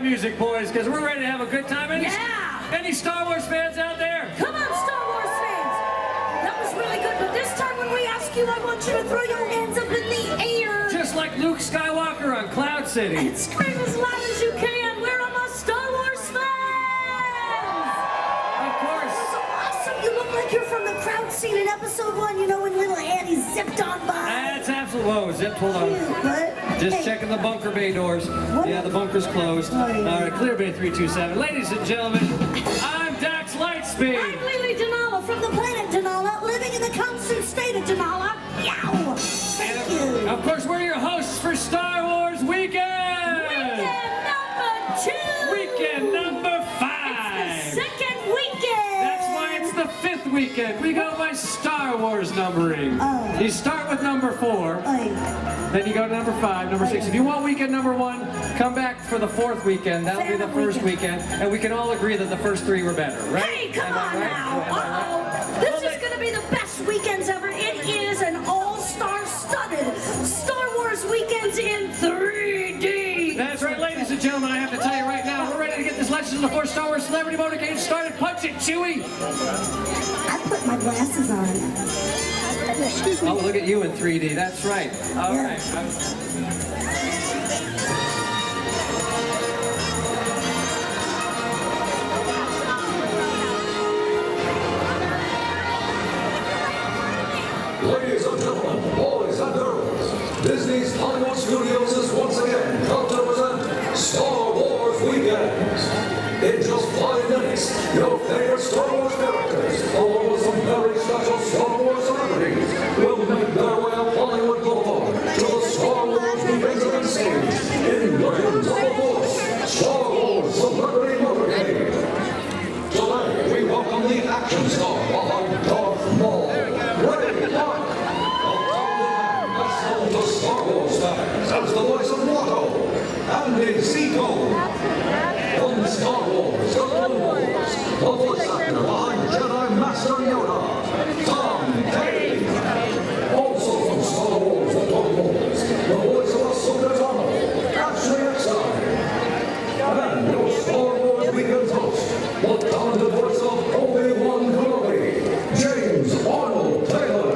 that music, boys, because we're ready to have a good time. Any Star Wars fans out there? Come on, Star Wars fans! That was really good, but this time when we ask you, I want you to throw your hands up in the air. Just like Luke Skywalker on Cloud City. And scream as loud as you can. We're almost Star Wars fans! Of course. That was awesome. You look like you're from the crowd scene in episode 1, you know, when little Annie zipped on by. That's absolutely. Whoa, zipped, hold on. What? Just checking the bunker bay doors. What? Yeah, the bunker's closed. Oh, yeah. All right, clear bay 327. Ladies and gentlemen, I'm Dax Lightspeed. I'm Lily Denala from the planet Denala, living in the constant state of Denala. Yow! Thank you. Of course, we're your hosts for Star Wars Weekend! Weekend number 2! Weekend number 5! It's the second weekend! That's why it's the 5th weekend. We go by Star Wars numbering. Oh. You start with number 4. Then you go to number 5, number 6. If you want weekend number 1, come back for the 4th weekend. That'll be the first weekend. And we can all agree that the first 3 were better, right? Hey, come on right? now! Uh-oh! This is going to be the best weekends ever. It is an all-star studded Star Wars weekends in 3D! That's right, ladies and gentlemen, I have to tell you right now, we're ready to get this Legends of the Force Star Wars Celebrity Motorcade started. Punch it, Chewie! I put my glasses on. Excuse me. Oh, look at you in 3D, that's right. All right. Ladies and gentlemen, boys and girls, Disney's Hollywood Studios is once again proud to present Star Wars Weekends. In just 5 minutes, your favorite Star Wars characters, along with some very special Star Wars celebrities, will make their way up Hollywood Boulevard to the Star Wars Weekends stage in Legends of the Force, Star Wars Celebrity Motorcade. Today, we welcome the action star behind Darth Maul, Ray Park, known to Star Wars fans as the voice of Watto, Andy Seago. From Star Wars, The Clone Wars, the voice actor behind Jedi Master Yoda, Tom Cave. Also from Star Wars, The Clone Wars, the voice of Ahsoka Tano, Ashley Eckstein. And your Star Wars Weekends host, the talented voice of Obi-Wan Kenobi, James Arnold Taylor.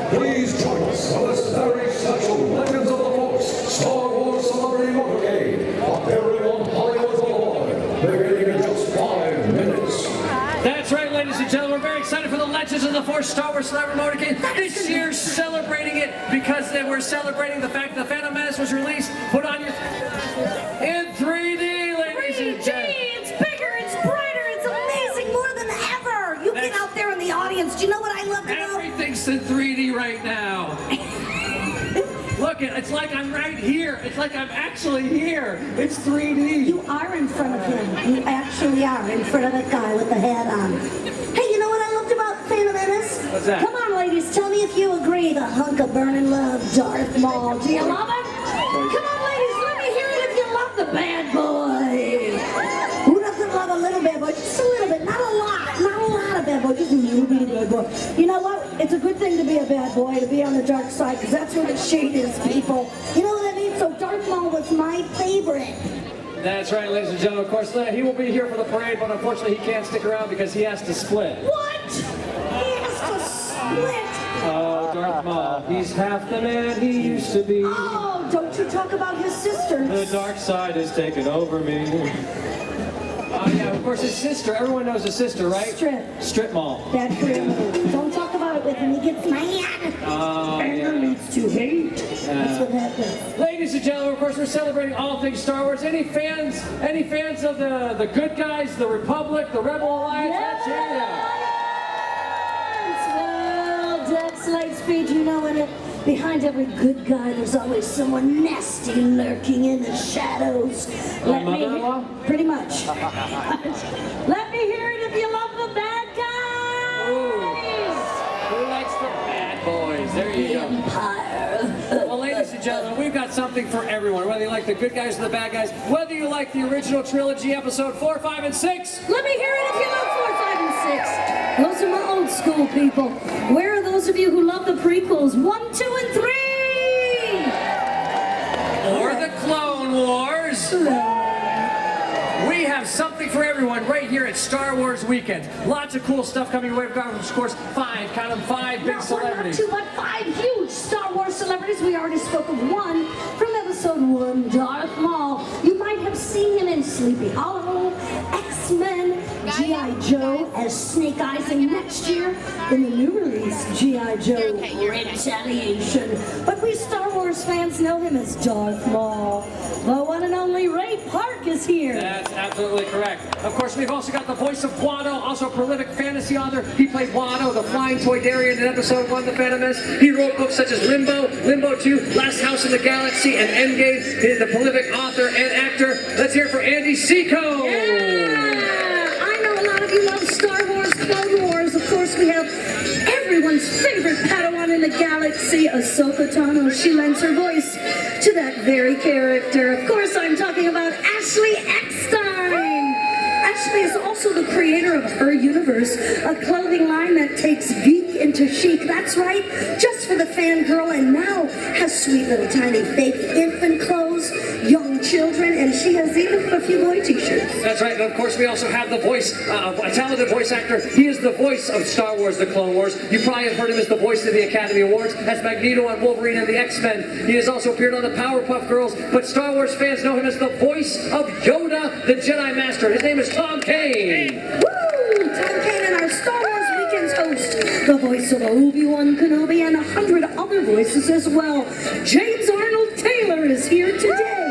Please join us on this very special Legends of the Force Star Wars Celebrity Motorcade, appearing on Hollywood Boulevard, beginning in just 5 minutes. That's right, ladies and gentlemen, we're very excited for the Legends of the Force Star Wars Celebrity Motorcade. This year, celebrating it because we're celebrating the fact that the Phantom Menace was released. Put on your... in 3D, ladies and gentlemen. It's bigger, it's brighter, it's amazing, more than ever! You get out there in the audience, do you know what I love to know? Everything's in 3D right now. Look, it's like I'm right here. It's like I'm actually here. It's 3D. You are in front of him. You actually are in front of that guy with the hat on. Hey, you know what I loved about Phantom Menace? What's that? Come on, ladies, tell me if you agree. The hunk of burning love, Darth Maul. Do you love him? Come on, ladies, let me hear it if you love the bad boy. Who doesn't love a little bad boy? Just a little bit, not a lot. Not a lot of bad boy, just a little bit of bad boy. You know what? It's a good thing to be a bad boy, to be on the dark side, because that's where the shade is, people. You know what I mean? So Darth Maul was my favorite. That's right, ladies and gentlemen. Of course, he will be here for the parade, but unfortunately he can't stick around because he has to split. What? He has to split. Oh, Darth Maul. He's half the man he used to be. Oh, don't you talk about his sisters. The dark side has taken over me. Oh, yeah, of course, his sister. Everyone knows his sister, right? Strip Mall. Bad career move. Don't talk about it with him. He gets mad. Anger leads to hate. That's what happens. Ladies and gentlemen, of course, we're celebrating all things Star Wars. Any fans of the good guys, the Republic, the Rebel Alliance? Let's hear ya. Well, Dax Lightspeed, you know it. Behind every good guy, there's always someone nasty lurking in the shadows. My mother-in-law? Pretty much. Let me hear it if you love the bad guys. Ooh. Who likes the bad boys? There you go. Empire. Well, ladies and gentlemen, we've got something for everyone. Whether you like the good guys or the bad guys, whether you like the original trilogy, episode 4, 5, and 6. Let me hear it if you love 4, 5, and 6. Those are my old school people. Where are those of you who love the prequels? 1, 2, and 3. Or the Clone Wars. for everyone right here at Star Wars Weekend. Lots of cool stuff coming your way. We've got, of course, count them, five big celebrities. Not two, but five huge Star Wars celebrities. We already spoke of one from episode 1, Darth Maul. You might have seen him in Sleepy Hollow, X-Men, G.I. Joe as Snake Eyes, and next year in the new release, G.I. Joe Retaliation. But we Star Wars fans know him as Darth Maul. The one and only Ray Park is here. That's absolutely correct. Of course, we've also got the voice of Watto, also a prolific fantasy author. He played Watto, the flying Toydarian in episode 1, The Phantom Menace. He wrote books such as Limbo, Limbo 2, Last House in the Galaxy, and Endgame. He is the prolific author and actor. Let's hear it for Andy Seco. Yeah! I know a lot of you love Star Wars, Clone Wars. Of course, we have everyone's favorite Padawan in the galaxy, Ahsoka Tano. She lends her voice to that very character. Of course, I'm talking about Ashley Eckstein. Ashley is also the creator of Her Universe, a clothing line that takes geek into chic. That's right, just for the fangirl, and now has sweet little tiny fake infant clothes, young children, and she has even a few boy t-shirts. That's right, and of course we also have the voice, a talented voice actor. He is the voice of Star Wars, The Clone Wars. You probably have heard him as the voice of the Academy Awards, as Magneto on Wolverine and the X-Men. He has also appeared on the Powerpuff Girls, but Star Wars fans know him as the voice of Yoda, the Jedi Master. His name is Tom Kane. Woo! Tom Kane and our Star Wars Weekends host, the voice of Obi-Wan Kenobi, and 100 other voices as well. James Arnold Taylor is here today.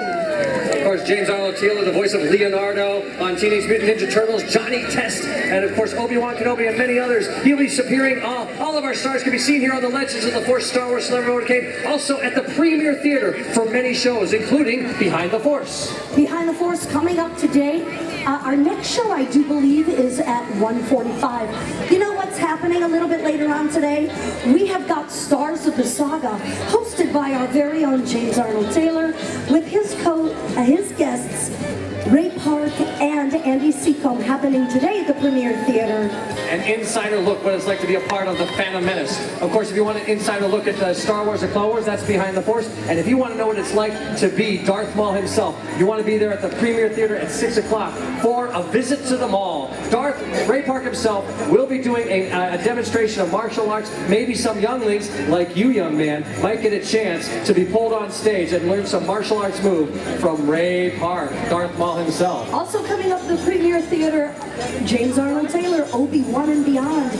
Of course, James Arnold Taylor, the voice of Leonardo on Teenage Mutant Ninja Turtles, Johnny Test, and of course Obi-Wan Kenobi and many others. He'll be appearing. All of our stars can be seen here on the Legends of the Force Star Wars Celebrity Motorcade, also at the Premier Theater for many shows, including Behind the Force. Behind the Force coming up today. Our next show, I do believe, is at 1:45. You know what's happening a little bit later on today? We have got Stars of the Saga, hosted by our very own James Arnold Taylor, with his guests, Ray Park and Andy Seacombe, happening today at the Premier Theater. An insider look what it's like to be a part of the Phantom Menace. Of course, if you want an insider look at the Star Wars or Clone Wars, that's Behind the Force. And if you want to know what it's like to be Darth Maul himself, you want to be there at the Premier Theater at 6 o'clock for a visit to the mall. Ray Park himself will be doing a demonstration of martial arts. Maybe some younglings, like you, young man, might get a chance to be pulled on stage and learn some martial arts move from Ray Park, Darth Maul himself. Also coming up at the Premier Theater, James Arnold Taylor, Obi-Wan and Beyond,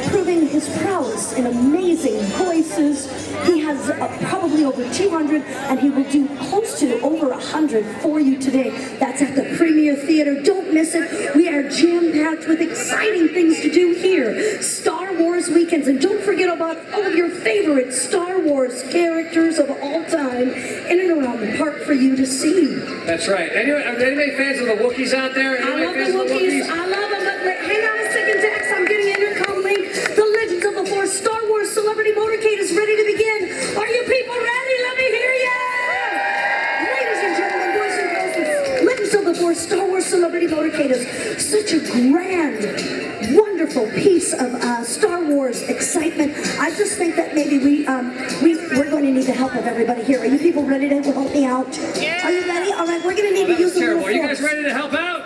proving his prowess in amazing voices. He has probably over 200, and he will do close to over 100 for you today. That's at the Premier Theater. Don't miss it. We are jam-packed with exciting things to do here. Star Wars Weekends, and don't forget about all of your favorite Star Wars characters of all time in and around the park for you to see. That's right. Anybody fans of the Wookiees out there? I love the Wookiees. I love them, but hang on a second, Dex. I'm getting an intercom link. The Legends of the Force Star Wars Celebrity Motorcade is ready to begin. Are you people ready? Let me hear ya! Ladies and gentlemen, boys and girls, the Legends of the Force Star Wars Celebrity Motorcade is such a grand, wonderful piece of Star Wars excitement. I just think that maybe we're going to need the help of everybody here. Are you people ready to help me out? Are you ready? All right, we're going to need to use a little force. Are you guys ready to help out?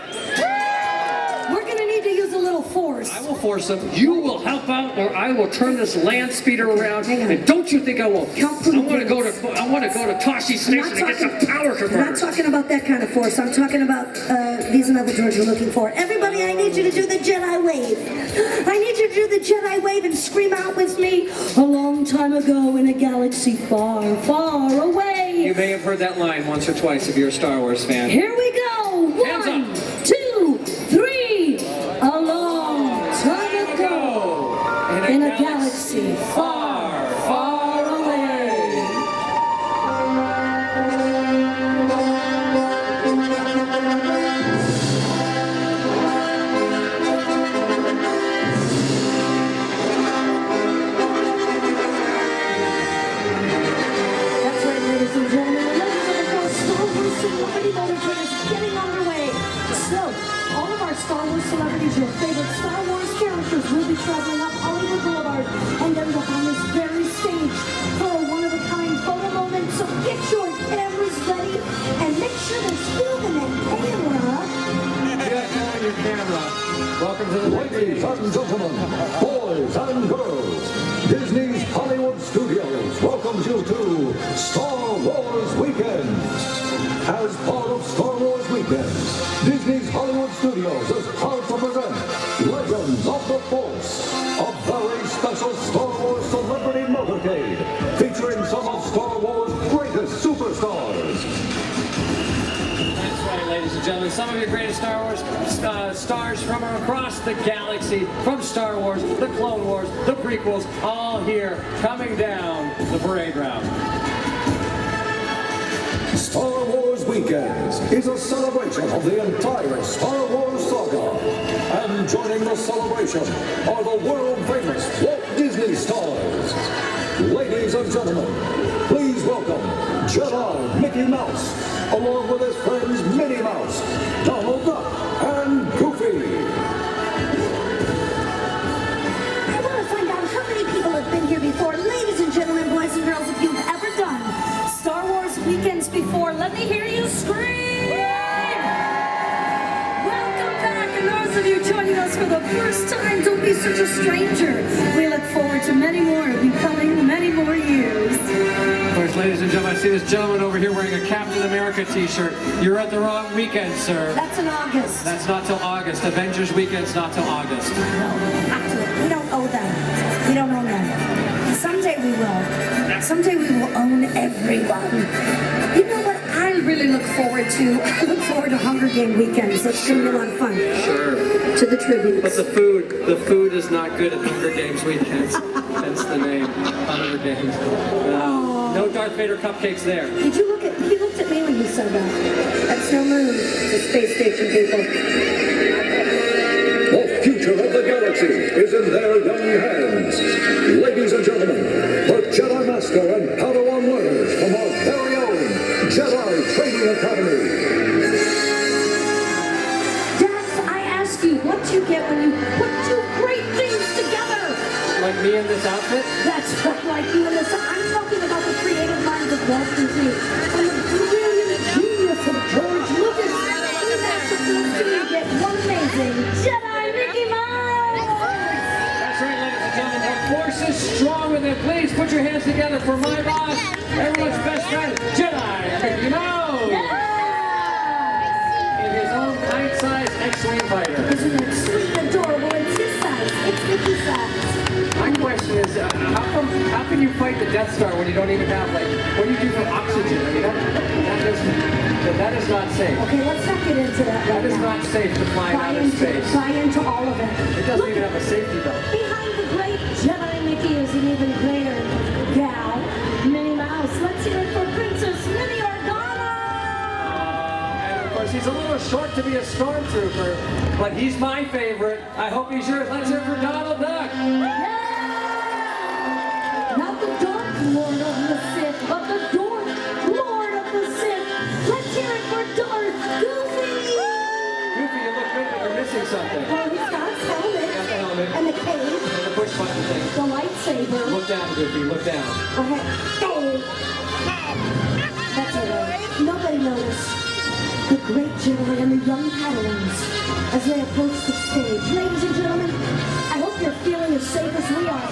We're going to need to use a little force. I will force them. You will help out, or I will turn this land speeder around. And don't you think I won't? I want to go to Toshi Station and get some power converters. I'm not talking about that kind of force. I'm talking about these and other droids you're looking for. Everybody, I need you to do the Jedi wave. I need you to do the Jedi wave and scream out with me. A long time ago in a galaxy far, far away. You may have heard that line once or twice if you're a Star Wars fan. Here we go. Hands One, up. 2, 3. A long time ago in a galaxy far, far away. That's right, ladies and gentlemen. The Legends of the Force Star Wars Celebrity Motorcade is getting underway. So, all of our Star Wars celebrities, your favorite Star Wars characters, will be traveling up Hollywood Boulevard and then behind the Star Wars Weekends. As part of Star Wars Weekends, Disney's Hollywood Studios is proud to present Legends of the Force, a very special Star Wars celebrity motorcade featuring some of Star Wars' greatest superstars. That's right, ladies and gentlemen. Some of your greatest Star Wars stars from across the galaxy, from Star Wars, the Clone Wars, the prequels, all here coming down the parade route. Star Wars Weekends is a celebration of the entire Star Wars saga. And joining the celebration are the world-famous Walt Disney stars. Ladies and gentlemen, please welcome Jedi Mickey Mouse, along with his friends Minnie Mouse, Donald Duck, and Goofy. I want to find out how many people have been here before. Ladies and gentlemen, boys and girls, if you've ever done Star Wars Weekends before, let me hear you scream! Welcome back, and those of you joining us for the first time, don't be such a stranger. We look forward to many more of you coming, many more years. Of course, ladies and gentlemen, I see this gentleman over here wearing a Captain America t-shirt. You're at the wrong weekend, sir. That's in August. That's not till August. Avengers Weekend's not till August. No, absolutely. We don't owe them. We don't own them. Someday we will. Someday we will own everyone. You know what I really look forward to? I look forward to Hunger Game weekends. That's going to be a lot of fun. Sure. To the tributes. But the food is not good at Hunger Games weekends. Hence the name, Hunger Games. No Darth Vader cupcakes there. Did you look at, you looked at me when you said that. That's no moon. The space station people. The future of the galaxy is in their young hands. Ladies and gentlemen, the Jedi Master and Padawan learners from our very own Jedi Training Academy. Dax, I ask you, what do you get when you put two great things together? Like me in this outfit? That's right, like you and this. I'm talking about the creative minds of Walt Disney and the brilliant genius of George Lucas. We have to do you get one amazing Jedi Mickey Mouse. That's right, ladies and gentlemen. The force is stronger than. Please put your hands together for my boss, everyone's best friend, Jedi Mickey Mouse. In his own pint-sized X-Wing fighter. Isn't it sweet and adorable? It's his size. It's Mickey's size. My question is, how can you fight the Death Star when you don't even have, like, what do you do for oxygen? I mean, that is not safe. Okay, let's not get into that right That is now. not safe to fly in outer space. Buy into all of it. It doesn't Look even have a safety belt. behind the great Jedi Mickey is an even greater gal, Minnie Mouse. Let's hear it for Princess Minnie Organa. And of course, he's a little short to be a stormtrooper, but he's my favorite. I hope he's yours. Let's hear it for Donald Duck. Yeah! Not the Dark Lord of the Sith, but the Dark Lord of the Sith. Let's hear it for Darth Goofy. Goofy, you look good, but you're missing something. Well, he's got his helmet, Got the helmet. and the cape, And the push button thing. the lightsaber. Look down, Goofy. Look down. Go ahead. Oh. That's all right. Nobody noticed. The great Jedi and the young Padawans as they approach the stage. Ladies and gentlemen, I hope you're feeling as safe as we are.